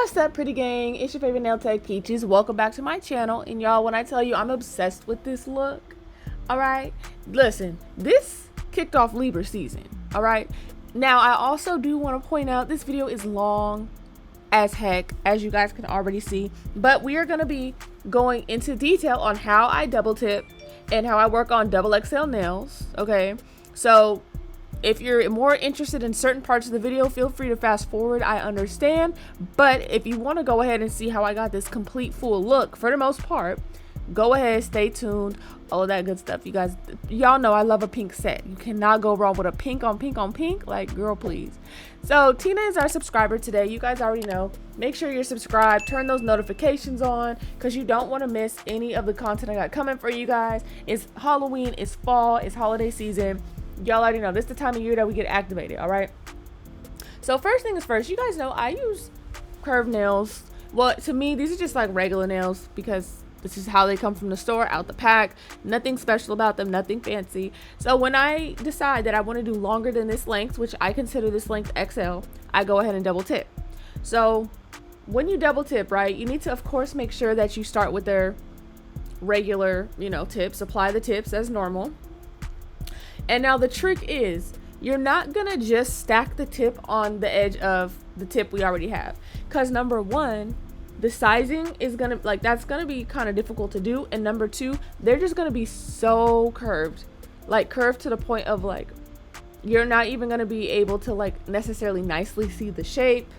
What's up, pretty gang? It's your favorite nail tech, Peaches. Welcome back to my channel. And y'all, when I tell you I'm obsessed with this look, all right? Listen, this kicked off Libra season, all right? Now, I also do want to point out this video is long as heck, as you guys can already see. But we are going to be going into detail on how I double tip and how I work on double XL nails, okay? So if you're more interested in certain parts of the video, feel free to fast forward. I understand. But if you want to go ahead and see how I got this complete full look, for the most part, go ahead, stay tuned, all of that good stuff. You guys, y'all know I love a pink set. You cannot go wrong with a pink on pink on pink. Like, girl, please. So Tina is our subscriber today. You guys already know. Make sure you're subscribed. Turn those notifications on because you don't want to miss any of the content I got coming for you guys. It's Halloween, it's fall, it's holiday season. Y'all already know this is the time of year that we get activated, all right? So first thing is first, you guys know I use curved nails. Well, to me, these are just like regular nails because this is how they come from the store, out the pack. Nothing special about them, nothing fancy. So when I decide that I want to do longer than this length, which I consider this length XL, I go ahead and double tip. So when you double tip, right, you need to, of course, make sure that you start with their regular, tips. Apply the tips as normal. And now the trick is you're not gonna just stack the tip on the edge of the tip we already have, because number one, the sizing is gonna that's gonna be kind of difficult to do, and number two, they're just gonna be so curved, like curved to the point of like you're not even gonna be able to like necessarily nicely see the shape,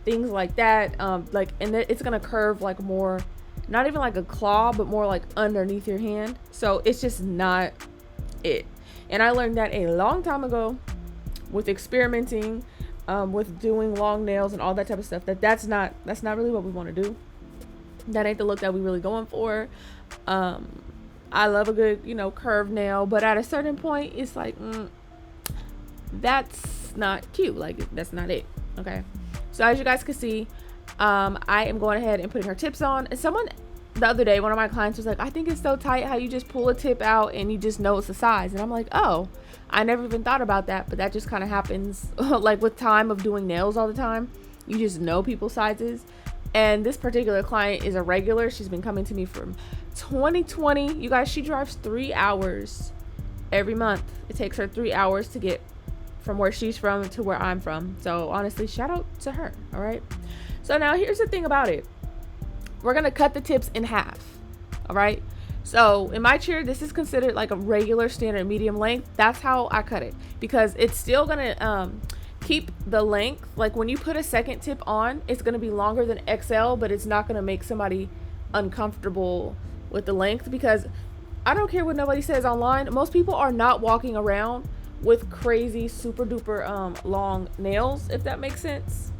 things like that. And it's gonna curve like more, not even like a claw, but more like underneath your hand. So it's just not it. And I learned that a long time ago with experimenting, with doing long nails and all that type of stuff, that's not really what we want to do. That ain't the look that we really going for. I love a good, curved nail, but at a certain point, it's like, that's not cute. Like, that's not it. Okay. So as you guys can see, I am going ahead and putting her tips on. And someone the other day, one of my clients was like, I think it's so tight how you just pull a tip out and you just know it's the size. And I'm like, oh, I never even thought about that, but that just kind of happens like with time of doing nails all the time. You just know people's sizes. And this particular client is a regular. She's been coming to me from 2020. You guys, she drives 3 hours every month. It takes her 3 hours to get from where she's from to where I'm from. So honestly, shout out to her. All right. So now here's the thing about it. We're going to cut the tips in half. All right. So in my chair, this is considered like a regular standard medium length. That's how I cut it, because it's still going to keep the length. Like when you put a second tip on, it's going to be longer than XL, but it's not going to make somebody uncomfortable with the length, because I don't care what nobody says online. Most people are not walking around with crazy super duper long nails, if that makes sense.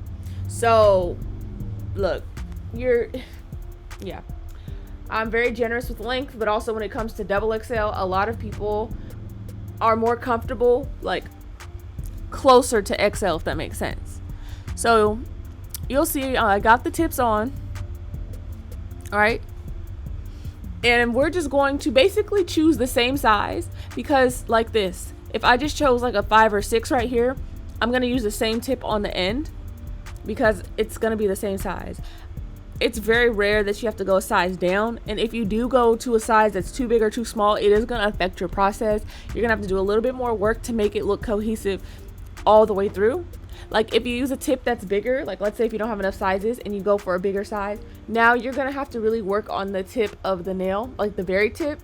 So look, yeah, I'm very generous with length, but also when it comes to double XL, a lot of people are more comfortable like closer to XL, if that makes sense. So you'll see I got the tips on. All right, and we're just going to basically choose the same size, because like this, if I just chose like a 5 or 6 right here, I'm going to use the same tip on the end because it's going to be the same size. It's very rare that you have to go a size down, and if you do go to a size that's too big or too small, it is going to affect your process. You're going to have to do a little bit more work to make it look cohesive all the way through. Like if you use a tip that's bigger, like let's say if you don't have enough sizes and you go for a bigger size, now you're going to have to really work on the tip of the nail, like the very tip,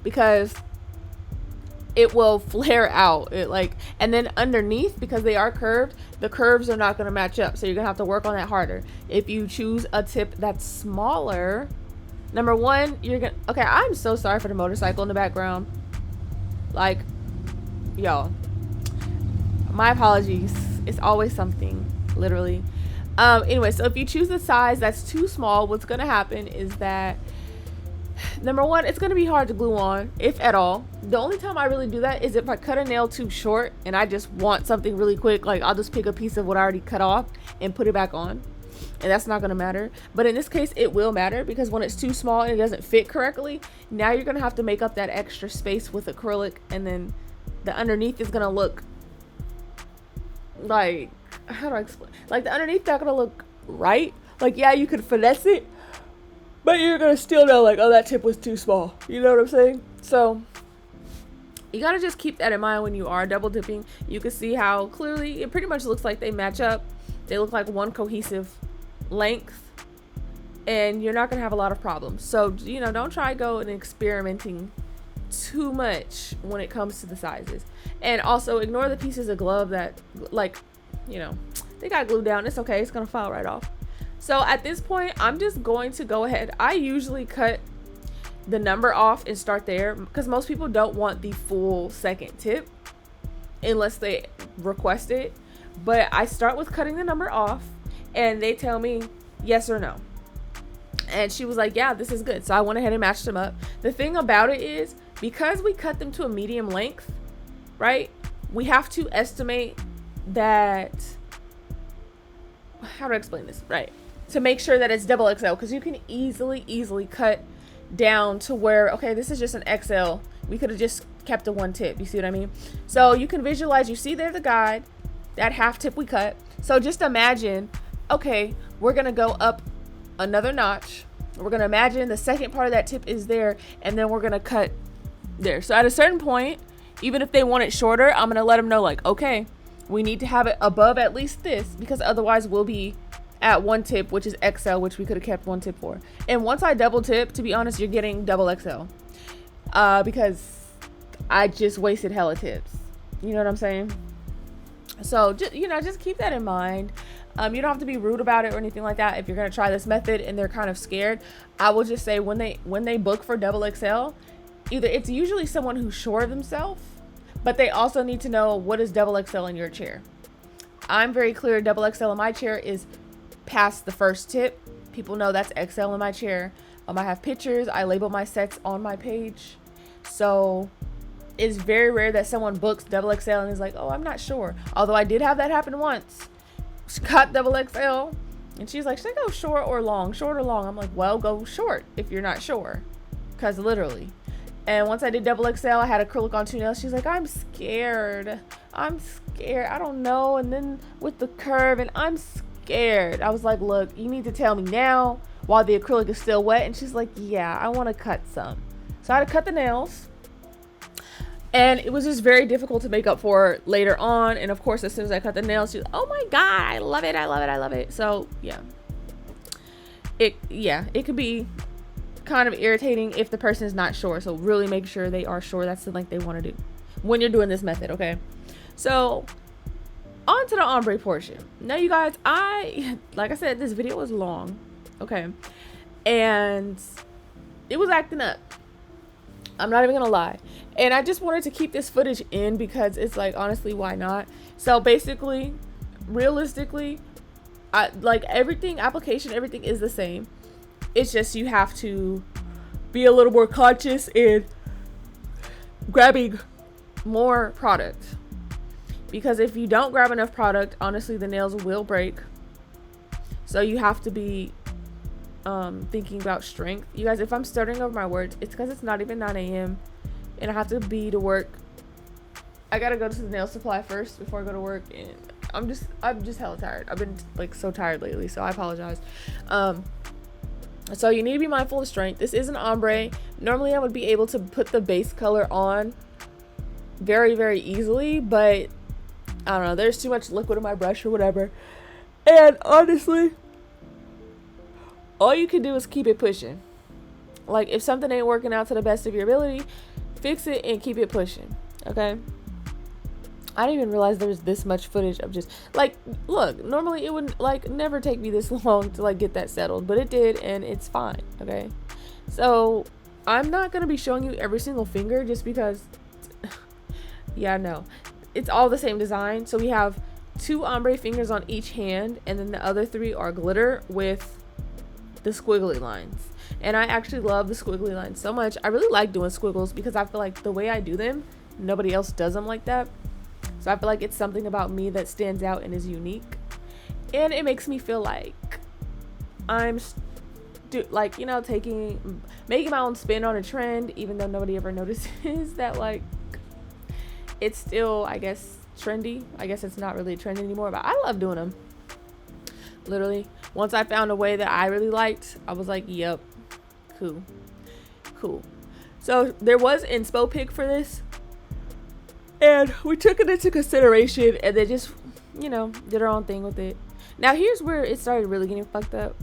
because it will flare out. And then underneath, because they are curved, the curves are not going to match up. So you're going to have to work on that harder. If you choose a tip that's smaller, number one, okay, I'm so sorry for the motorcycle in the background. Like, y'all, my apologies. It's always something, literally. Anyway, so if you choose the size that's too small, what's going to happen is that, number one, it's going to be hard to glue on, if at all. The only time I really do that is if I cut a nail too short and I just want something really quick. Like I'll just pick a piece of what I already cut off and put it back on, and that's not going to matter. But in this case, it will matter, because when it's too small and it doesn't fit correctly, now you're going to have to make up that extra space with acrylic, and then the underneath is going to look like, how do I explain? Like the underneath not going to look right, Like, yeah, you could finesse it, but you're gonna still know, like, oh, that tip was too small. You know what I'm saying? So you gotta just keep that in mind when you are double dipping. You can see how clearly it pretty much looks like they match up. They look like one cohesive length, and you're not gonna have a lot of problems. So, you know, don't try go and experimenting too much when it comes to the sizes. And also ignore the pieces of glove that, like, you know, they got glued down. It's okay, it's gonna fall right off. So at this point, I'm just going to go ahead. I usually cut the number off and start there, because most people don't want the full second tip unless they request it. But I start with cutting the number off, and they tell me yes or no. And she was like, yeah, this is good. So I went ahead and matched them up. The thing about it is, because we cut them to a medium length, right, we have to estimate that, how do I explain this, right, to make sure that it's double XL, because you can easily cut down to where, okay, this is just an XL. We could have just kept the one tip. You see what I mean? So you can visualize, you see there the guide, that half tip we cut. So just imagine, okay, we're gonna go up another notch. We're gonna imagine the second part of that tip is there, and then we're gonna cut there. So at a certain point, even if they want it shorter, I'm gonna let them know, like, okay, we need to have it above at least this, because otherwise we'll be at one tip, which is XL, which we could have kept one tip for. And once I double tip, to be honest, you're getting double XL, because I just wasted hella tips. You know what I'm saying? So just, you know, just keep that in mind. You don't have to be rude about it or anything like that. If you're gonna try this method and they're kind of scared, I will just say when they book for double XL, either it's usually someone who's sure of themselves, but they also need to know what is double XL in your chair. I'm very clear, double XL in my chair is past the first tip. People know that's XL in my chair. I have pictures. I label my sets on my page. So it's very rare that someone books double XL and is like, oh, I'm not sure. Although I did have that happen once. She got double XL and she's like, should I go short or long? Short or long? I'm like, well, go short if you're not sure, because literally. And once I did double XL, I had acrylic on 2 nails. She's like, I'm scared. I don't know. And then with the curve, and I'm scared. I was like, look, you need to tell me now while the acrylic is still wet. And she's like, yeah, I want to cut some. So I had to cut the nails. And it was just very difficult to make up for later on. And of course, as soon as I cut the nails, she's like, oh my God, I love it. I love it. I love it. So yeah, it could be kind of irritating if the person is not sure. So really make sure they are sure that's the length they want to do when you're doing this method. Okay. So on to the ombre portion. Now you guys, like I said, this video was long. Okay. And it was acting up. I'm not even gonna lie. And I just wanted to keep this footage in because it's like, honestly, why not? So basically, realistically, like everything, application, everything is the same. It's just you have to be a little more conscious in grabbing more product. Because if you don't grab enough product, honestly, the nails will break. So you have to be thinking about strength. You guys, if I'm stuttering over my words, it's because it's not even 9 a.m. and I have to be to work. I gotta go to the nail supply first before I go to work, and I'm just hella tired. I've been like so tired lately, so I apologize. So you need to be mindful of strength. This is an ombre. Normally I would be able to put the base color on very, very easily, but I don't know, there's too much liquid in my brush or whatever. And honestly, all you can do is keep it pushing. Like, if something ain't working out to the best of your ability, fix it and keep it pushing. Okay. I didn't even realize there was this much footage of just like, look, normally it would like never take me this long to like get that settled, but it did, and it's fine. Okay. So I'm not going to be showing you every single finger just because yeah, no, it's all the same design. So we have 2 ombre fingers on each hand, and then the other 3 are glitter with the squiggly lines. And I actually love the squiggly lines so much. I really like doing squiggles because I feel like the way I do them, nobody else does them like that. So I feel like it's something about me that stands out and is unique, and it makes me feel like I'm like, you know, making my own spin on a trend, even though nobody ever notices that like it's still, I guess, trendy. I guess it's not really a trend anymore, but I love doing them. Literally, once I found a way that I really liked, I was like, yep, cool. So there was inspo pick for this, and we took it into consideration, and then just, you know, did our own thing with it. Now here's where it started really getting fucked up.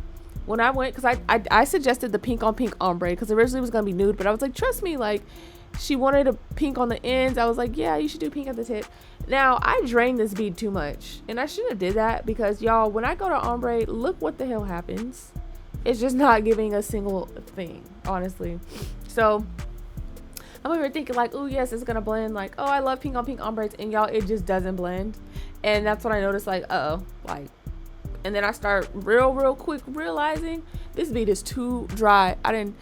When I went, because I suggested the pink on pink ombre, because originally it was going to be nude, but I was like, trust me, like, she wanted a pink on the ends. I was like, yeah, you should do pink at the tip. Now, I drained this bead too much, and I shouldn't have did that, because, y'all, when I go to ombre, look what the hell happens. It's just not giving a single thing, honestly. So, I'm over here thinking, like, oh, yes, it's going to blend. Like, oh, I love pink on pink ombres, and, y'all, it just doesn't blend. And that's when I noticed, like, uh-oh, like, and then I start real quick realizing this bead is too dry. I didn't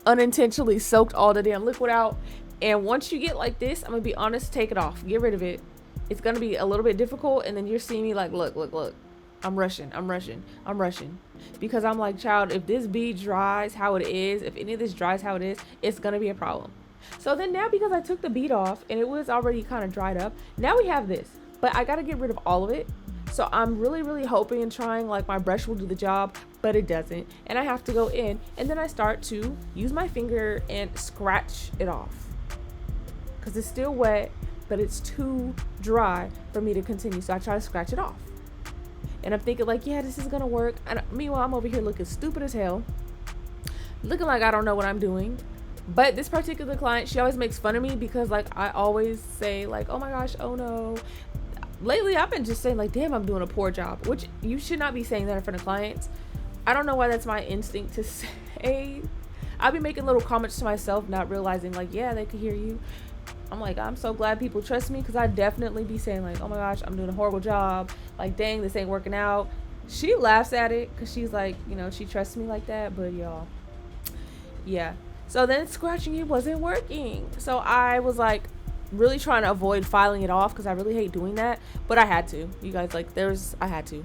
unintentionally soaked all the damn liquid out. And once you get like this, I'm gonna be honest, take it off, get rid of it. It's gonna be a little bit difficult, and then you're seeing me like, look, I'm rushing because I'm like, child, if this bead dries how it is, if any of this dries how it is, it's gonna be a problem. So then now, because I took the bead off and it was already kind of dried up, now we have this, but I gotta get rid of all of it. So I'm really hoping and trying, like, my brush will do the job, but it doesn't. And I have to go in, and then I start to use my finger and scratch it off, because it's still wet, but it's too dry for me to continue. So I try to scratch it off, and I'm thinking, like, yeah, this is gonna work. And meanwhile, I'm over here looking stupid as hell, looking like I don't know what I'm doing. But this particular client, she always makes fun of me because, like, I always say, like, oh my gosh, oh no. Lately, I've been just saying, like, damn, I'm doing a poor job, which you should not be saying that in front of clients. I don't know why that's my instinct to say. I'll be making little comments to myself, not realizing, like, yeah, they could hear you. I'm like, I'm so glad people trust me, because I definitely be saying, like, oh my gosh, I'm doing a horrible job. Like, dang, this ain't working out. She laughs at it because she's like, you know, she trusts me like that. But y'all, yeah. So then scratching it wasn't working. So I was like, really trying to avoid filing it off, because I really hate doing that, but I had to, you guys, like, I had to,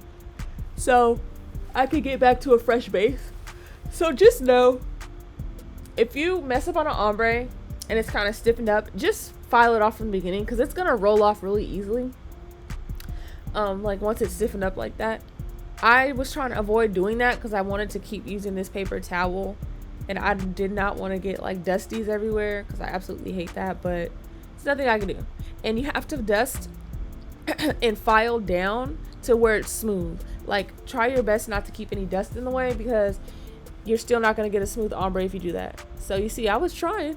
so I could get back to a fresh base. So just know, if you mess up on an ombre and it's kind of stiffened up, just file it off from the beginning, because it's gonna roll off really easily, like, once it's stiffened up like that. I was trying to avoid doing that because I wanted to keep using this paper towel, and I did not want to get, like, dusties everywhere, because I absolutely hate that. But nothing I can do. And you have to dust and file down to where it's smooth. Like, try your best not to keep any dust in the way, because you're still not going to get a smooth ombre if you do that. So you see, I was trying.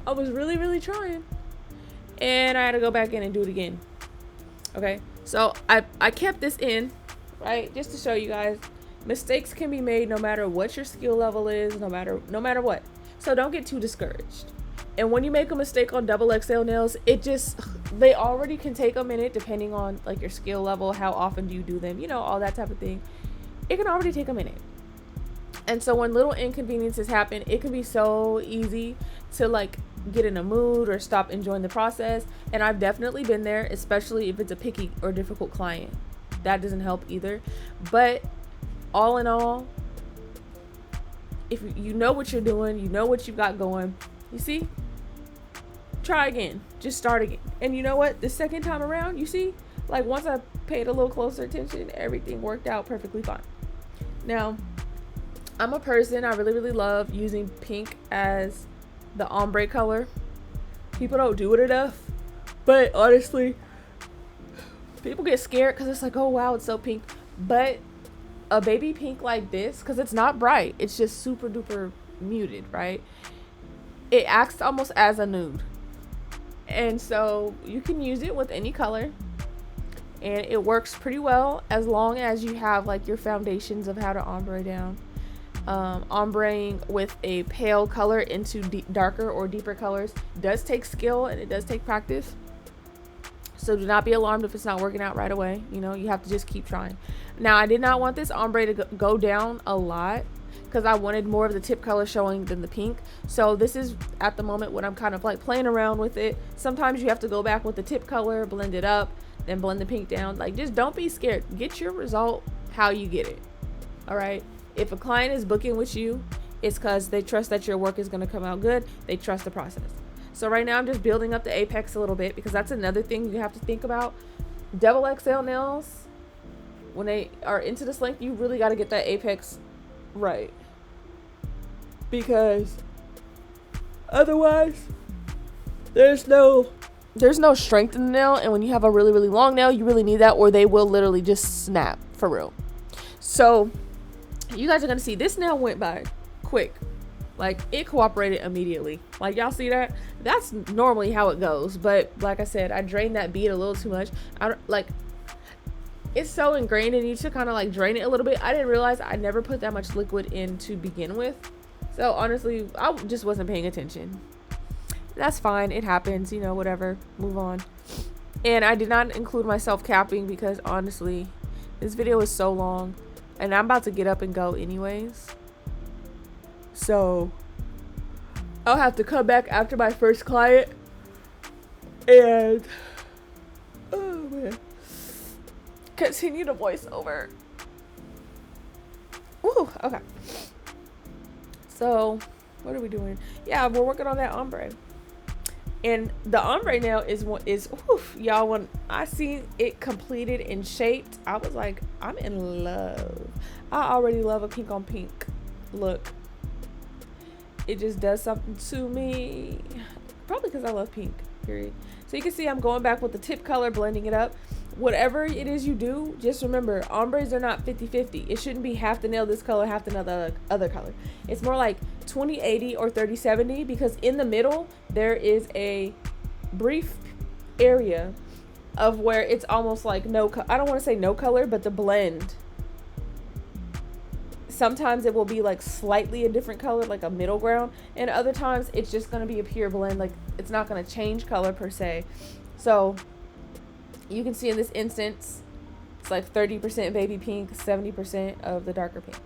I was really trying, and I had to go back in and do it again. Okay, so I kept this in, right, just to show you guys mistakes can be made no matter what your skill level is, no matter what. So don't get too discouraged. And when you make a mistake on XXL nails, they already can take a minute, depending on, like, your skill level, how often do you do them, you know, all that type of thing. It can already take a minute. And so when little inconveniences happen, it can be so easy to, like, get in a mood or stop enjoying the process. And I've definitely been there, especially if it's a picky or difficult client. That doesn't help either. But all in all, if you know what you're doing, you know what you've got going, you see, try again, just start again. And you know what, the second time around, you see, like, once I paid a little closer attention, everything worked out perfectly fine. Now, I'm a person, I really love using pink as the ombre color. People don't do it enough, but honestly, people get scared because it's like, oh wow, it's so pink. But a baby pink like this, because it's not bright, it's just super duper muted, right? It acts almost as a nude. And so you can use it with any color, and it works pretty well as long as you have, like, your foundations of how to ombre down. Ombreing with a pale color into darker or deeper colors does take skill, and it does take practice. So do not be alarmed if it's not working out right away. You know, you have to just keep trying. Now, I did not want this ombre to go down a lot, because I wanted more of the tip color showing than the pink. So this is at the moment when I'm kind of, like, playing around with it. Sometimes you have to go back with the tip color, blend it up, then blend the pink down. Like, just don't be scared. Get your result how you get it. All right. If a client is booking with you, it's because they trust that your work is going to come out good. They trust the process. So right now I'm just building up the apex a little bit, because that's another thing you have to think about. XXL nails, when they are into this length, you really got to get that apex right, because otherwise there's no strength in the nail. And when you have a really, really long nail, you really need that, or they will literally just snap for real. So you guys are gonna see this nail went by quick. Like, it cooperated immediately. Like, y'all see that? That's normally how it goes. But like I said, I drained that bead a little too much. I don't like, it's so ingrained in you to kind of like drain it a little bit. I didn't realize I never put that much liquid in to begin with. So honestly, I just wasn't paying attention. That's fine. It happens, you know, whatever. Move on. And I did not include myself capping because honestly, this video is so long and I'm about to get up and go anyways. So I'll have to come back after my first client and, oh man, continue to voice over. Ooh, okay. So what are we doing? Yeah, we're working on that ombre. And the ombre nail is y'all, when I seen it completed and shaped, I was like, I'm in love. I already love a pink on pink look. It just does something to me, probably because I love pink, period. So you can see I'm going back with the tip color, blending it up. Whatever it is you do, just remember, ombres are not 50-50. It shouldn't be half the nail this color, half the other color. It's more like 20-80 or 30-70, because in the middle there is a brief area of where it's almost like I don't want to say no color, but the blend, sometimes it will be like slightly a different color, like a middle ground, and other times it's just going to be a pure blend. Like, it's not going to change color per se. So you can see in this instance, it's like 30% baby pink, 70% of the darker pink.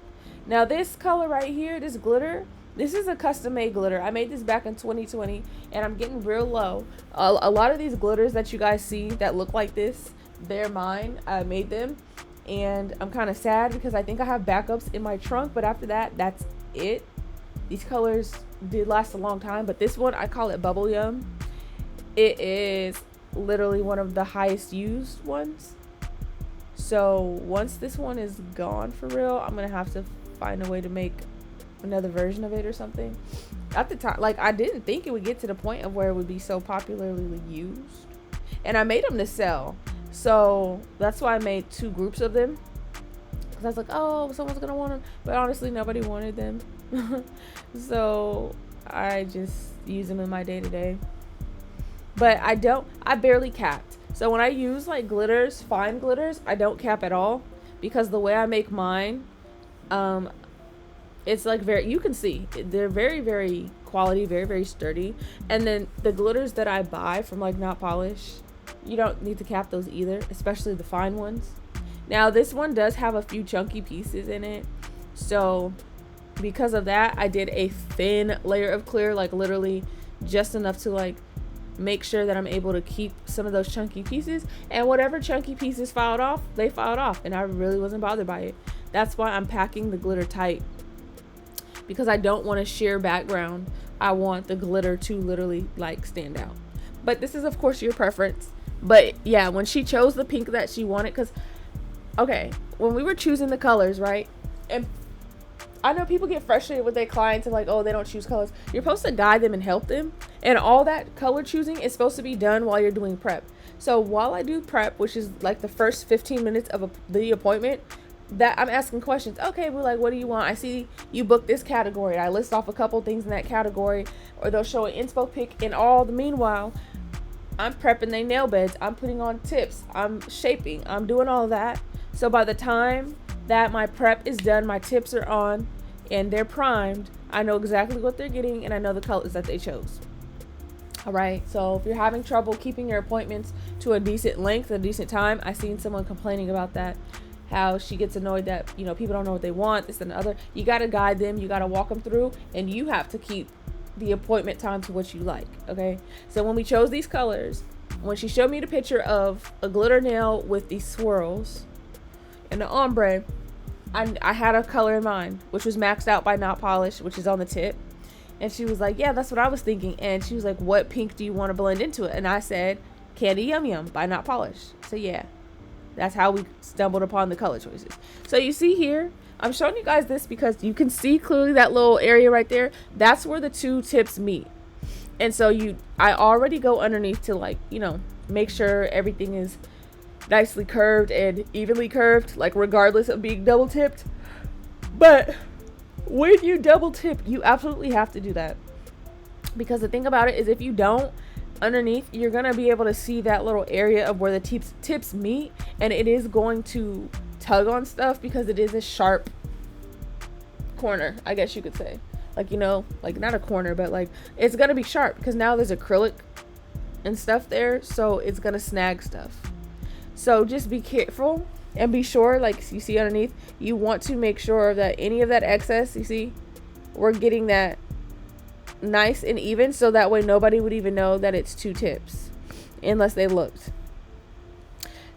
Now this color right here, this glitter, this is a custom made glitter. I made this back in 2020 and I'm getting real low. A lot of these glitters that you guys see that look like this, they're mine. I made them. And I'm kind of sad because I think I have backups in my trunk, but after that, that's it. These colors did last a long time, but this one, I call it Bubble Yum. It is literally one of the highest used ones. So once this one is gone for real, I'm gonna have to find a way to make another version of it or something. At the time, like, I didn't think it would get to the point of where it would be so popularly used, and I made them to sell. So that's why I made 2 groups of them, because I was like, oh, someone's gonna want them, but honestly nobody wanted them. So I just use them in my day-to-day. But I barely capped. So when I use like glitters, fine glitters, I don't cap at all, because the way I make mine, it's like you can see they're very, very quality, very, very sturdy. And then the glitters that I buy from like Not Polish, you don't need to cap those either, especially the fine ones. Now this one does have a few chunky pieces in it, so because of that, I did a thin layer of clear, like literally just enough to like make sure that I'm able to keep some of those chunky pieces, and whatever chunky pieces filed off, they filed off, and I really wasn't bothered by it. That's why I'm packing the glitter tight, because I don't want a sheer background. I want the glitter to literally like stand out. But this is of course your preference. But yeah, when she chose the pink that she wanted, because okay, when we were choosing the colors, right, and I know people get frustrated with their clients and like, oh, they don't choose colors. You're supposed to guide them and help them, and all that color choosing is supposed to be done while you're doing prep. So while I do prep, which is like the first 15 minutes of the appointment, that I'm asking questions. Okay, we're like, what do you want? I see you booked this category. I list off a couple things in that category, or they'll show an inspo pic. And all the meanwhile, I'm prepping their nail beds, I'm putting on tips, I'm shaping, I'm doing all that. So by the time that my prep is done, my tips are on and they're primed, I know exactly what they're getting and I know the colors that they chose. All right, so if you're having trouble keeping your appointments to a decent length, a decent time, I seen someone complaining about that, how she gets annoyed that, you know, people don't know what they want, this and the other. You got to guide them, you got to walk them through, and you have to keep the appointment time to what you like. Okay, so when we chose these colors, when she showed me the picture of a glitter nail with these swirls and the ombre, I had a color in mind, which was maxed out by Not Polish, which is on the tip. And she was like, yeah, that's what I was thinking. And she was like, what pink do you want to blend into it? And I said, Candy Yum Yum by Not Polish. So yeah, That's how we stumbled upon the color choices. So you see here, I'm showing you guys this because you can see clearly that little area right there. That's where the two tips meet. And so I already go underneath to, like, you know, make sure everything is nicely curved and evenly curved, like regardless of being double tipped. But when you double tip, you absolutely have to do that, because the thing about it is, if you don't, underneath you're gonna be able to see that little area of where the tips meet, and it is going to tug on stuff because it is a sharp corner, I guess you could say. Like, you know, like not a corner, but like it's gonna be sharp because now there's acrylic and stuff there, so it's gonna snag stuff. So just be careful and be sure, like you see underneath, you want to make sure that any of that excess, you see, we're getting that nice and even, so that way nobody would even know that it's two tips unless they looked.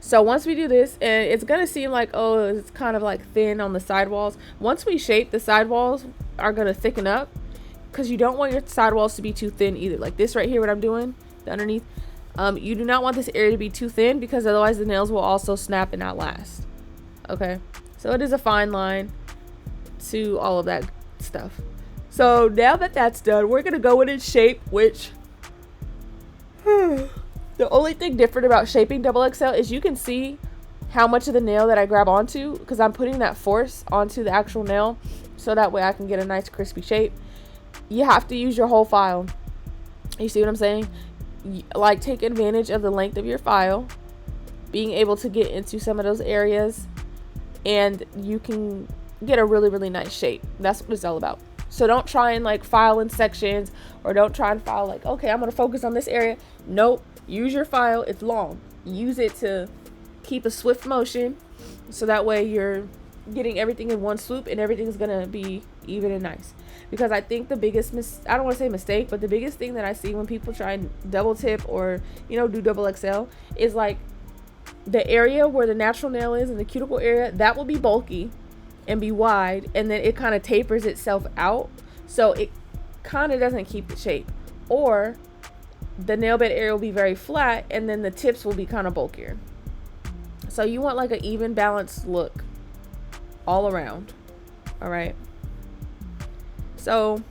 So once we do this, and it's gonna seem like, oh, it's kind of like thin on the sidewalls. Once we shape, the sidewalls are gonna thicken up, because you don't want your sidewalls to be too thin either. Like this right here, what I'm doing, the underneath, you do not want this area to be too thin, because otherwise the nails will also snap and not last. Okay, so it is a fine line to all of that stuff. So now that that's done, we're gonna go in and shape, which the only thing different about shaping double XL is you can see how much of the nail that I grab onto, because I'm putting that force onto the actual nail, so that way I can get a nice crispy shape. You have to use your whole file. You see what I'm saying? Like, take advantage of the length of your file, being able to get into some of those areas, and you can get a really, really nice shape. That's what it's all about. So don't try and like file in sections, or don't try and file like, okay, I'm going to focus on this area. Nope. Use your file. It's long. Use it to keep a swift motion, so that way you're getting everything in one swoop and everything's going to be even and nice. Because I think the biggest I don't want to say mistake, but the biggest thing that I see when people try and double tip or, you know, do double XL is like the area where the natural nail is in the cuticle area, that will be bulky and be wide, and then it kind of tapers itself out, so it kind of doesn't keep the shape. Or the nail bed area will be very flat, and then the tips will be kind of bulkier. So you want like an even balanced look all around. All right, so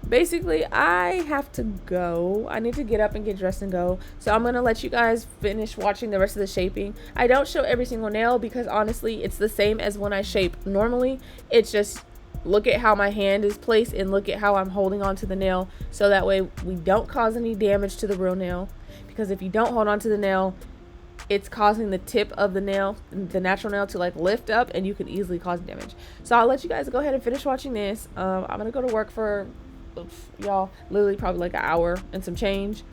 basically I have to go. I need to get up and get dressed and go. So I'm gonna let you guys finish watching the rest of the shaping. I don't show every single nail because honestly it's the same as when I shape normally. It's just look at how my hand is placed and look at how I'm holding on to the nail, so that way we don't cause any damage to the real nail. Because if you don't hold on to the nail, it's causing the tip of the nail, the natural nail, to like lift up, and you can easily cause damage. So I'll let you guys go ahead and finish watching this. I'm gonna go to work for, y'all, literally probably like an hour and some change,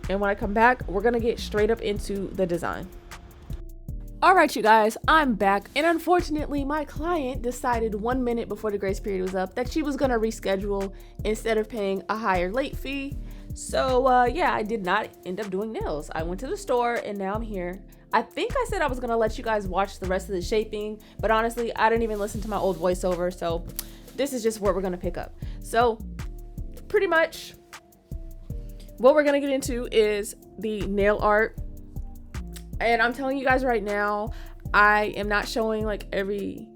and when I come back, we're gonna get straight up into the design. All right, you guys, I'm back, and unfortunately my client decided 1 minute before the grace period was up that she was gonna reschedule instead of paying a higher late fee. So yeah, I did not end up doing nails. I went to the store and now I'm here. I think I said I was gonna let you guys watch the rest of the shaping, but honestly I didn't even listen to my old voiceover, so this is just where we're gonna pick up. So pretty much what we're gonna get into is the nail art, and I'm telling you guys right now, I am not showing like every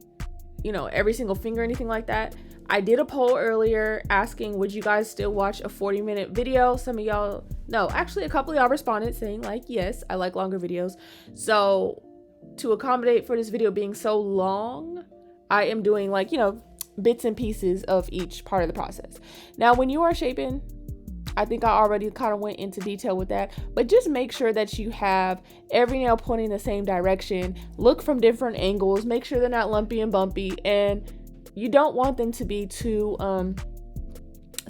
single finger or anything like that. I did a poll earlier asking, would you guys still watch a 40-minute video? Some of y'all, no, actually a couple of y'all responded saying like, yes, I like longer videos. So to accommodate for this video being so long, I am doing like, bits and pieces of each part of the process. Now, when you are shaping, I think I already kind of went into detail with that, but just make sure that you have every nail pointing the same direction. Look from different angles, make sure they're not lumpy and bumpy, and you don't want them to be too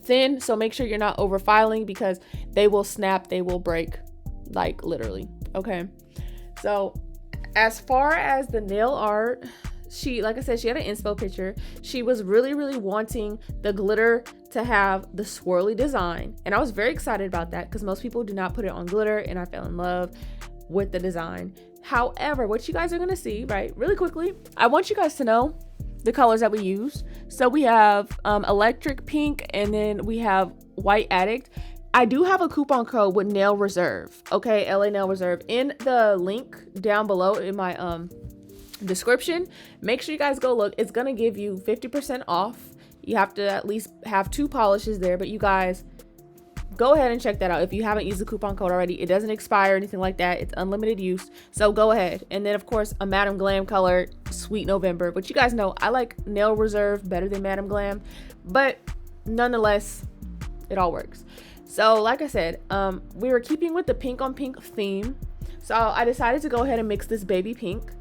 thin, so make sure you're not over filing because they will snap, they will break, like literally. Okay, so as far as the nail art, like I said, she had an inspo picture. She was really, really wanting the glitter to have the swirly design, and I was very excited about that because most people do not put it on glitter, and I fell in love with the design. However, what you guys are gonna see, right, really quickly, I want you guys to know the colors that we use. So we have electric pink, and then we have white addict. I do have a coupon code with Nail Reserve, okay, LA Nail Reserve, in the link down below in my description. Make sure you guys go look. It's gonna give you 50% off. You have to at least have 2 polishes there, but you guys go ahead and check that out if you haven't used the coupon code already. It doesn't expire or anything like that. It's unlimited use, so go ahead. And then of course a Madam Glam color, Sweet November, but you guys know I like Nail Reserve better than Madam Glam, but nonetheless it all works. So like I said, we were keeping with the pink on pink theme, so I decided to go ahead and mix this baby pink.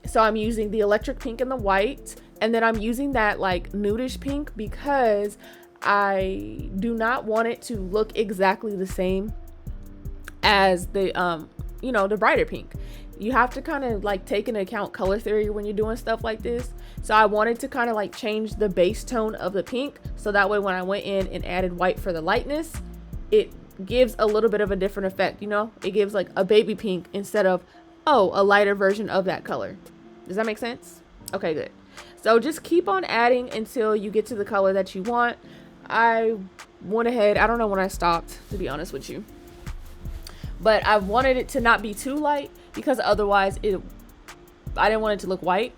So I'm using the electric pink and the white, and then I'm using that like nudish pink because I do not want it to look exactly the same as the you know, the brighter pink. You have to kind of like take into account color theory when you're doing stuff like this. So I wanted to kind of like change the base tone of the pink, so that way when I went in and added white for the lightness, it gives a little bit of a different effect, you know? It gives like a baby pink instead of, oh, a lighter version of that color. Does that make sense? Okay, good. So just keep on adding until you get to the color that you want. I went ahead, I don't know when I stopped, to be honest with you, but I wanted it to not be too light because otherwise I didn't want it to look white.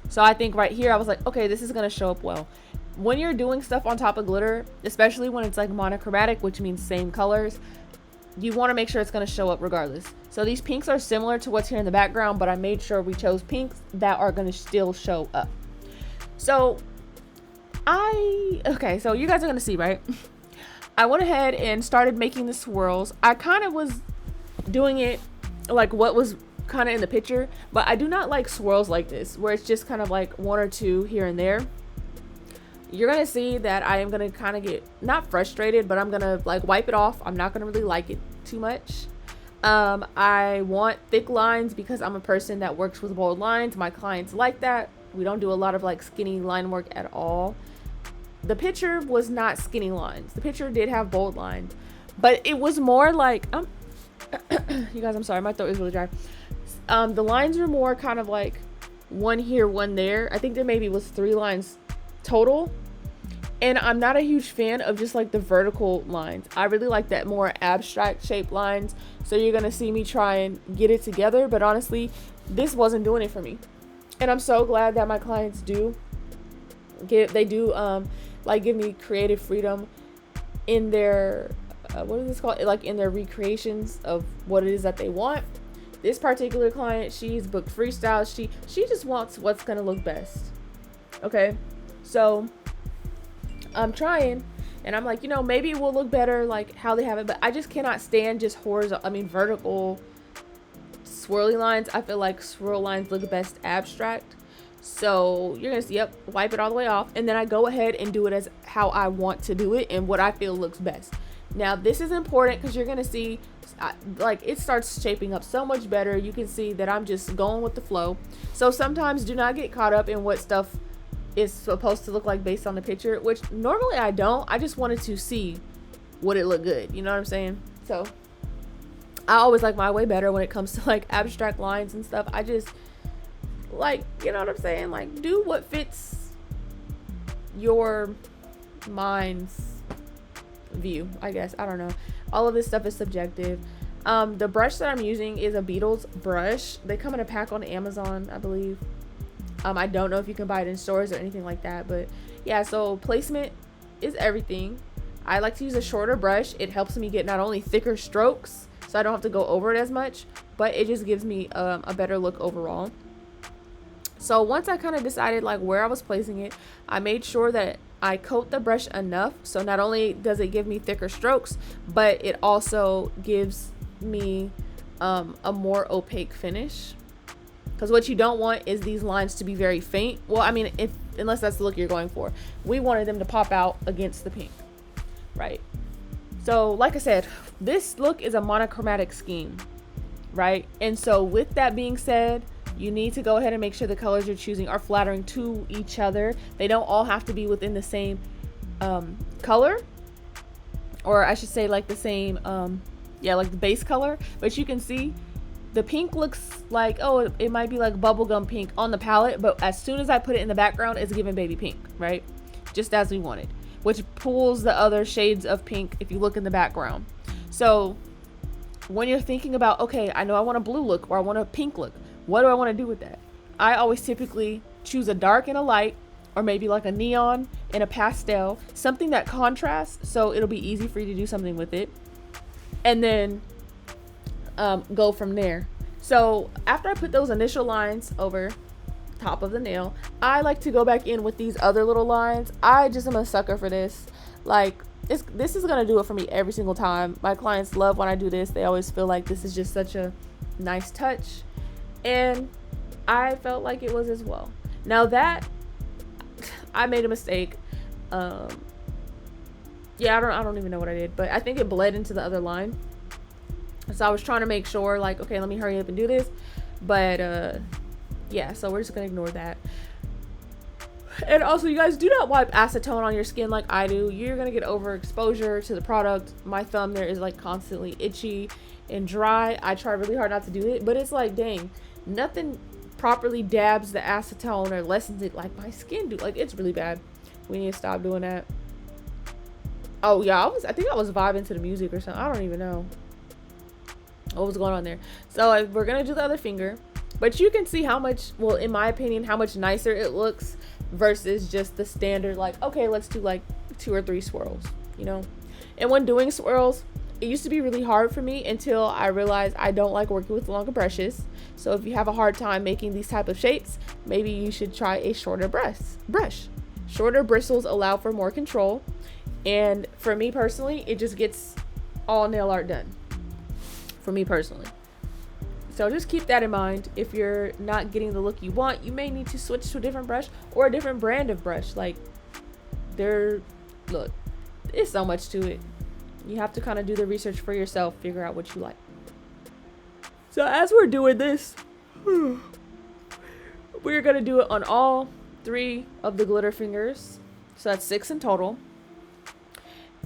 So I think right here I was like, okay, this is gonna show up well. When you're doing stuff on top of glitter, especially when it's like monochromatic, which means same colors, you want to make sure it's going to show up regardless. So these pinks are similar to what's here in the background, but I made sure we chose pinks that are going to still show up. So okay, so you guys are going to see, right? I went ahead and started making the swirls. I kind of was doing it like what was kind of in the picture, but I do not like swirls like this, where it's just kind of like 1 or 2 here and there. You're gonna see that I am gonna kind of get not frustrated, but I'm gonna like wipe it off. I'm not gonna really like it too much. I want thick lines because I'm a person that works with bold lines. My clients like that. We don't do a lot of like skinny line work at all. The picture was not skinny lines. The picture did have bold lines, but it was more like you guys, I'm sorry, my throat is really dry. The lines were more kind of like 1 here, 1 there. I think there maybe was 3 lines total, and I'm not a huge fan of just like the vertical lines. I really like that more abstract shaped lines, so you're gonna see me try and get it together, but honestly this wasn't doing it for me. And I'm so glad that my clients do give me creative freedom in their what is this called, like in their recreations of what it is that they want. This particular client, she's booked freestyle. She just wants what's gonna look best. Okay, so I'm trying, and I'm like, you know, maybe it will look better like how they have it, but I just cannot stand just vertical swirly lines. I feel like swirl lines look best abstract. So you're gonna see, yep, wipe it all the way off, and then I go ahead and do it as how I want to do it and what I feel looks best. Now this is important because you're gonna see like it starts shaping up so much better. You can see that I'm just going with the flow. So sometimes do not get caught up in what stuff is supposed to look like based on the picture, which normally I don't. I just wanted to see would it look good, you know what I'm saying? So I always like my way better when it comes to like abstract lines and stuff. I just like, you know what I'm saying, like do what fits your mind's view, I guess. I don't know, all of this stuff is subjective. The brush that I'm using is a Beetles brush. They come in a pack on Amazon, I believe. I don't know if you can buy it in stores or anything like that, but yeah, so placement is everything. I like to use a shorter brush. It helps me get not only thicker strokes, so I don't have to go over it as much, but it just gives me a better look overall. So once I kind of decided like where I was placing it, I made sure that I coat the brush enough so not only does it give me thicker strokes, but it also gives me a more opaque finish. Because what you don't want is these lines to be very faint. Well, I mean, unless that's the look you're going for. We wanted them to pop out against the pink, right? So like I said, this look is a monochromatic scheme, right? And so with that being said, you need to go ahead and make sure the colors you're choosing are flattering to each other. They don't all have to be within the same color, or I should say like the same, like the base color. But you can see the pink looks like, oh, it might be like bubblegum pink on the palette, but as soon as I put it in the background, it's giving baby pink, right? Just as we wanted. which pulls the other shades of pink if you look in the background. So when you're thinking about, okay, I know I want a blue look or I want a pink look, what do I want to do with that? I always typically choose a dark and a light, or maybe like a neon and a pastel, something that contrasts so it'll be easy for you to do something with it, and then go from there. So after I put those initial lines over top of the nail, I like to go back in with these other little lines. I just am a sucker for this. Like, this is gonna do it for me every single time. My clients love when I do this. They always feel like this is just such a nice touch, and I felt like it was as well. Now that I made a mistake, yeah, I don't even know what I did, but I think it bled into the other line. So I was trying to make sure, like, okay, let me hurry up and do this, but yeah, so we're just gonna ignore that. And also, you guys, do not wipe acetone on your skin like I do. You're gonna get overexposure to the product. My thumb there is like constantly itchy and dry. I try really hard not to do it, but it's like, dang, nothing properly dabs the acetone or lessens it like my skin do. Like, it's really bad. We need to stop doing that. Oh yeah, I think I was vibing to the music or something. I don't even know what was going on there. So we're gonna do the other finger, but you can see how much, well, in my opinion, how much nicer it looks versus just the standard, like, okay, let's do like 2 or 3 swirls, you know. And when doing swirls, it used to be really hard for me until I realized I don't like working with longer brushes. So if you have a hard time making these type of shapes, maybe you should try a shorter brush. Shorter bristles allow for more control, and for me personally, it just gets all nail art done for me personally. So just keep that in mind. If you're not getting the look you want, you may need to switch to a different brush or a different brand of brush. Like, look, there's so much to it. You have to kind of do the research for yourself, figure out what you like. So as we're doing this, we're gonna do it on all 3 of the glitter fingers. So that's 6 in total.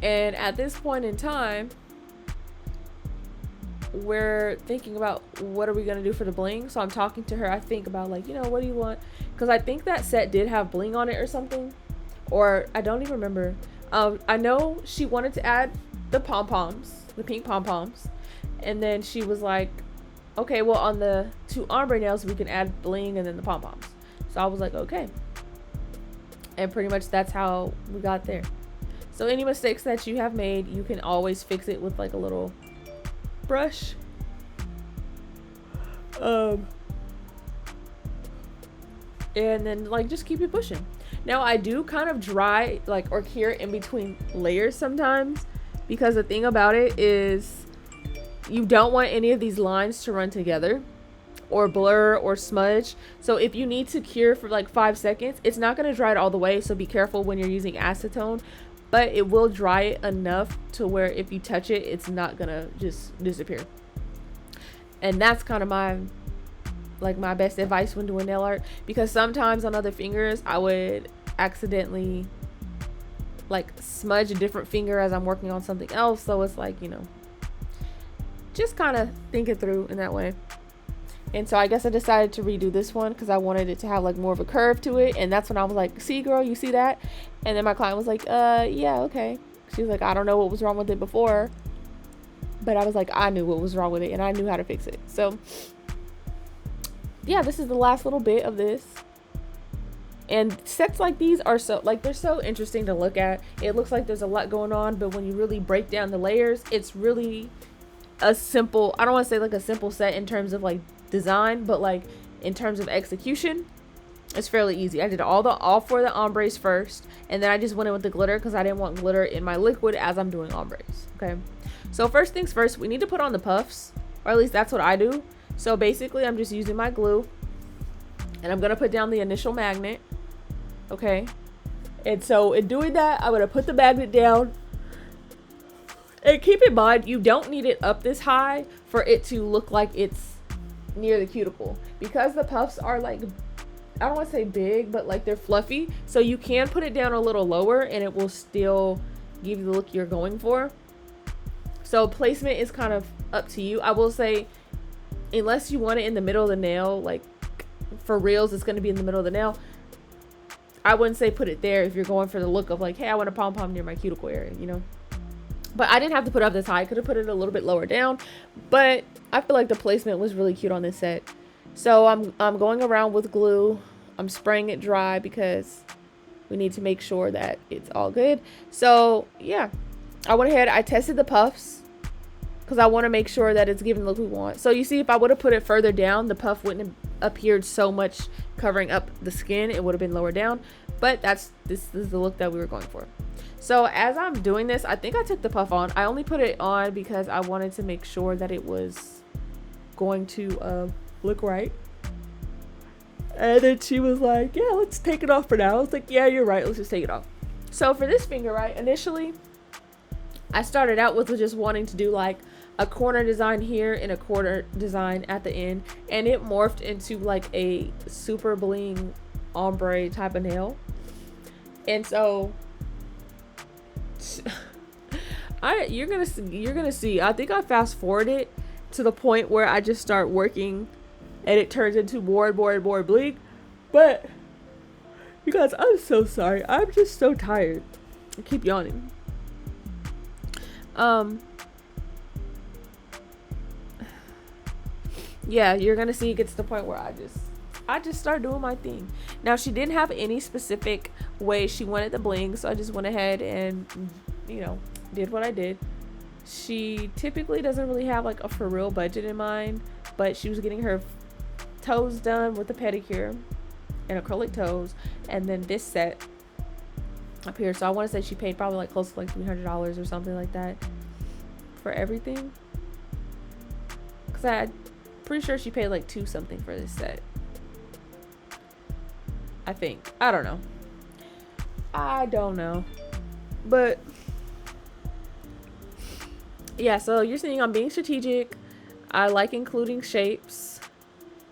And at this point in time, we're thinking about what are we gonna do for the bling. So I'm talking to her. I think about, like, you know, what do you want? Because I think that set did have bling on it or something, or I don't even remember. I know she wanted to add the pom-poms, the pink pom-poms, and then she was like, okay, well, on the 2 ombre nails we can add bling and then the pom-poms. So I was like, okay, and pretty much that's how we got there. So any mistakes that you have made, you can always fix it with like a little brush. And then, like, just keep it pushing. Now I do kind of dry, like, or cure in between layers sometimes, because the thing about it is you don't want any of these lines to run together or blur or smudge. So if you need to cure for like 5 seconds, it's not going to dry it all the way, so be careful when you're using acetone, but it will dry it enough to where if you touch it, it's not gonna just disappear. And that's kind of my best advice when doing nail art, because sometimes on other fingers I would accidentally like smudge a different finger as I'm working on something else. So it's like, you know, just kind of think it through in that way. And so I guess I decided to redo this one because I wanted it to have like more of a curve to it. And that's when I was like, see, girl, you see that? And then my client was like, yeah, okay. She was like, I don't know what was wrong with it before, but I was like, I knew what was wrong with it and I knew how to fix it. So yeah, this is the last little bit of this. And sets like these are so, like, they're so interesting to look at. It looks like there's a lot going on, but when you really break down the layers, it's really a simple, I don't want to say like a simple set in terms of like design, but like in terms of execution, it's fairly easy. I did all 4 of the ombres first, and then I just went in with the glitter because I didn't want glitter in my liquid as I'm doing ombres. Okay, so first things first, we need to put on the puffs, or at least that's what I do. So basically I'm just using my glue and I'm gonna put down the initial magnet. Okay, and so in doing that, I'm gonna put the magnet down. And keep in mind, you don't need it up this high for it to look like it's near the cuticle, because the puffs are like, I don't want to say big, but like they're fluffy. So you can put it down a little lower and it will still give you the look you're going for. So placement is kind of up to you. I will say, unless you want it in the middle of the nail, like for reals, it's going to be in the middle of the nail. I wouldn't say put it there if you're going for the look of like, hey, I want a pom-pom near my cuticle area, you know. But I didn't have to put it up this high. I could have put it a little bit lower down, but I feel like the placement was really cute on this set. So I'm going around with glue. I'm spraying it dry because we need to make sure that it's all good. So yeah, I went ahead, I tested the puffs because I want to make sure that it's giving the look we want. So you see, if I would have put it further down, the puff wouldn't have appeared so much covering up the skin. It would have been lower down, but this is the look that we were going for. So as I'm doing this, I think I took the puff on. I only put it on because I wanted to make sure that it was going to look right. And then she was like, yeah, let's take it off for now. I was like, yeah, you're right, let's just take it off. So for this finger, right, initially I started out with just wanting to do like a corner design here and a corner design at the end, and it morphed into like a super bling ombre type of nail. And so you're gonna see, I think I fast forwarded to the point where I just start working and it turns into more and more and more bling. But you guys, I'm so sorry, I'm just so tired. I keep yawning. Yeah, you're gonna see it gets to the point where I just start doing my thing. Now, she didn't have any specific way she wanted the bling, so I just went ahead and, you know, did what I did. She typically doesn't really have like a for real budget in mind, but she was getting her toes done with a pedicure and acrylic toes, and then this set up here. So I want to say she paid probably like close to like $300 or something like that for everything, because I'm pretty sure she paid like $2 something for this set, I think. I don't know, but yeah, so you're seeing I'm being strategic. I like including shapes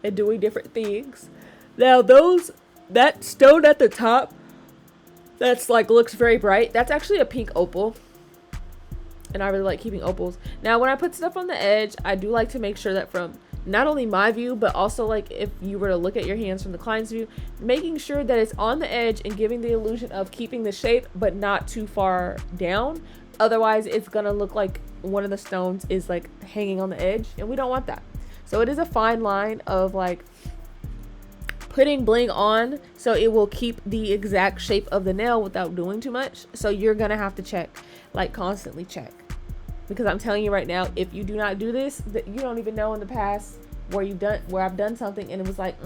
and doing different things. Now that stone at the top that's like looks very bright, that's actually a pink opal, and I really like keeping opals. Now when I put stuff on the edge, I do like to make sure that from not only my view, but also like if you were to look at your hands from the client's view, making sure that it's on the edge and giving the illusion of keeping the shape but not too far down. Otherwise it's gonna look like one of the stones is like hanging on the edge, and we don't want that. So it is a fine line of like putting bling on so it will keep the exact shape of the nail without doing too much. So you're gonna have to check, like constantly check, because I'm telling you right now, if you do not do this, that you don't even know in the past where I've done something and it was like,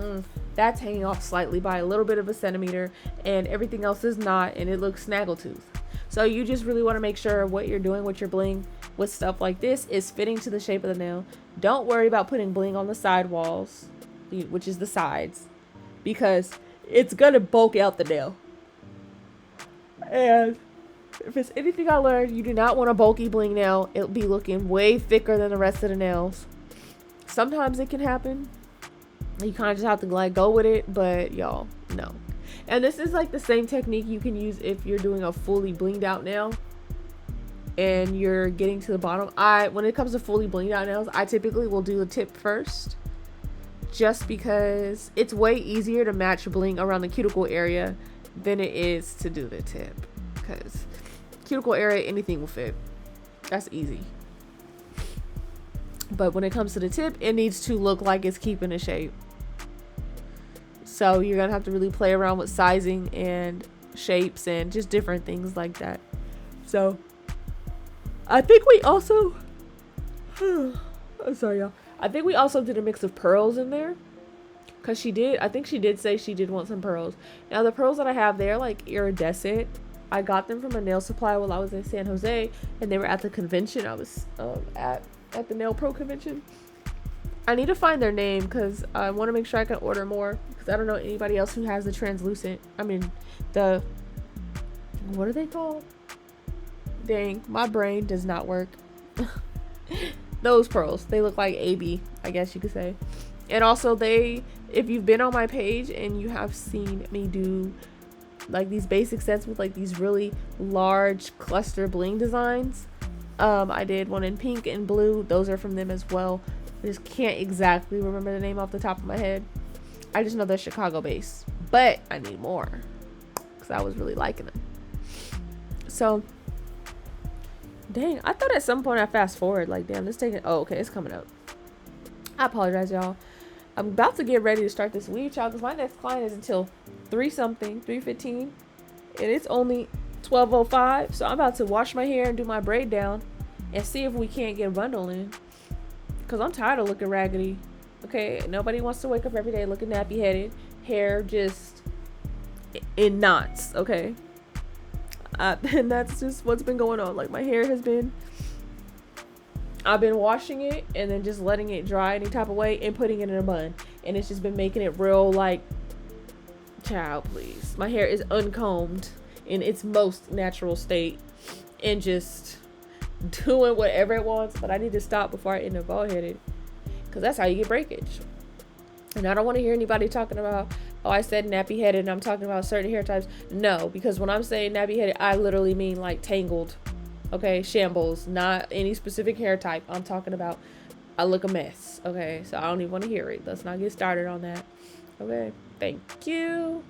that's hanging off slightly by a little bit of a centimeter and everything else is not, and it looks snaggletooth. So you just really want to make sure what you're doing with your bling with stuff like this is fitting to the shape of the nail. Don't worry about putting bling on the side walls, which is the sides, because it's gonna bulk out the nail. And if it's anything I learned, you do not want a bulky bling nail. It'll be looking way thicker than the rest of the nails. Sometimes it can happen. You kind of just have to like go with it, but y'all, no. And this is like the same technique you can use if you're doing a fully blinged out nail and you're getting to the bottom. When it comes to fully blinged out nails, I typically will do the tip first, just because it's way easier to match bling around the cuticle area than it is to do the tip, because cuticle area, anything will fit. That's easy. But when it comes to the tip, it needs to look like it's keeping a shape. So you're gonna have to really play around with sizing and shapes and just different things like that. So I think we also I'm sorry y'all, I think we also did a mix of pearls in there, because I think she did say she did want some pearls. Now the pearls that I have, they're like iridescent. I got them from a nail supply while I was in San Jose, and they were at the convention. I was at the Nail Pro convention. I need to find their name because I want to make sure I can order more, because I don't know anybody else who has the translucent, what are they called? Dang, my brain does not work. Those pearls, they look like AB, I guess you could say. And also if you've been on my page and you have seen me do like these basic sets with like these really large cluster bling designs, I did one in pink and blue. Those are from them as well. I just can't exactly remember the name off the top of my head. I just know they're Chicago based, but I need more. because I was really liking them. So dang, I thought at some point I fast forward, like, damn, this taking, oh, okay, it's coming up. I apologize, y'all. I'm about to get ready to start this weave, child, because my next client is until 3:15, and it's only 12:05. So I'm about to wash my hair and do my braid down and see if we can't get a bundle in, because I'm tired of looking raggedy. Okay, nobody wants to wake up every day looking nappy headed, hair just in knots. Okay, and that's just what's been going on. Like, my hair has been, I've been washing it and then just letting it dry any type of way and putting it in a bun, and it's just been making it real, like, child, please. My hair is uncombed in its most natural state and just doing whatever it wants, but I need to stop before I end up bald headed, because that's how you get breakage. And I don't want to hear anybody talking about, oh, I said nappy headed and I'm talking about certain hair types. No, because when I'm saying nappy headed, I literally mean like tangled. Okay, shambles, not any specific hair type. I'm talking about I look a mess. Okay, so I don't even want to hear it. Let's not get started on that. Okay, thank you.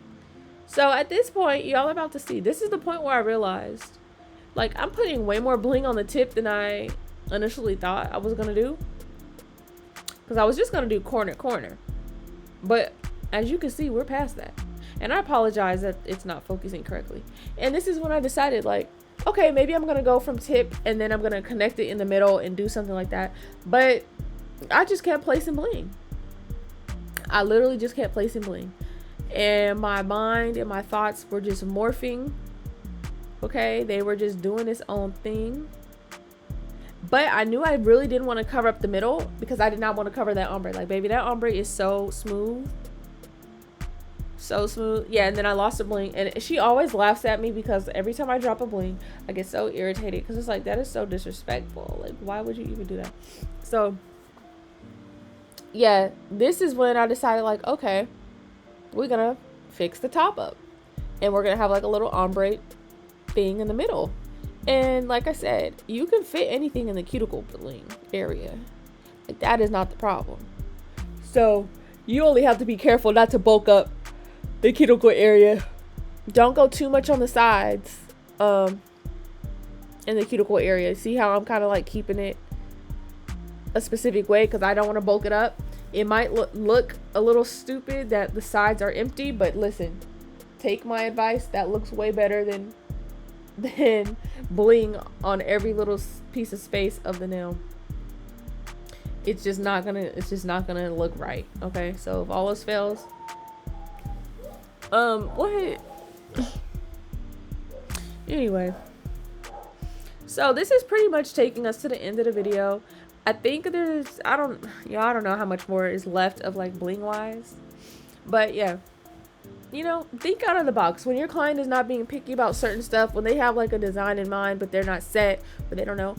So at this point, y'all are about to see, this is the point where I realized, like, I'm putting way more bling on the tip than I initially thought I was gonna do, because I was just gonna do corner. But as you can see, we're past that. And I apologize that it's not focusing correctly. And this is when I decided, like, okay, maybe I'm going to go from tip and then I'm going to connect it in the middle and do something like that. But I just kept placing bling. I literally just kept placing bling. And my mind and my thoughts were just morphing. Okay, they were just doing its own thing. But I knew I really didn't want to cover up the middle, because I did not want to cover that ombre. Like, baby, that ombre is so smooth. So smooth. Yeah, and then I lost a bling. And she always laughs at me, because every time I drop a bling, I get so irritated. Because it's like, that is so disrespectful. Like, why would you even do that? So, yeah, this is when I decided, like, okay, we're going to fix the top up. And we're going to have, like, a little ombre thing in the middle. And like I said, you can fit anything in the cuticle bling area. Like, that is not the problem. So you only have to be careful not to bulk up the cuticle area. Don't go too much on the sides in the cuticle area. See how I'm kind of like keeping it a specific way, because I don't want to bulk it up. It might look a little stupid that the sides are empty, but listen, take my advice. That looks way better than bling on every little piece of space of the nail. It's just not gonna look right. Okay, so if all else fails, go ahead. Anyway, so this is pretty much taking us to the end of the video. I think there's, I don't know how much more is left of, like, bling wise, but yeah, you know, think out of the box. When your client is not being picky about certain stuff, when they have like a design in mind, but they're not set, but they don't know,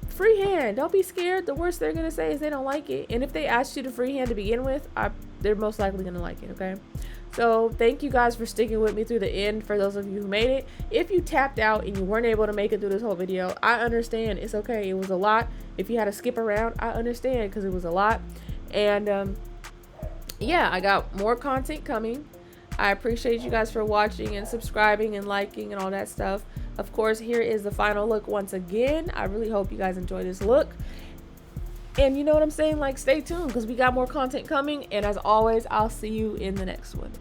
freehand. Don't be scared. The worst they're going to say is they don't like it. And if they asked you to freehand to begin with, they're most likely going to like it. Okay. So thank you guys for sticking with me through the end. For those of you who made it, if you tapped out and you weren't able to make it through this whole video, I understand. It's okay. It was a lot. If you had to skip around, I understand, because it was a lot. And yeah, I got more content coming. I appreciate you guys for watching and subscribing and liking and all that stuff. Of course, here is the final look once again. I really hope you guys enjoy this look. And you know what I'm saying? Like, stay tuned, because we got more content coming. And as always, I'll see you in the next one.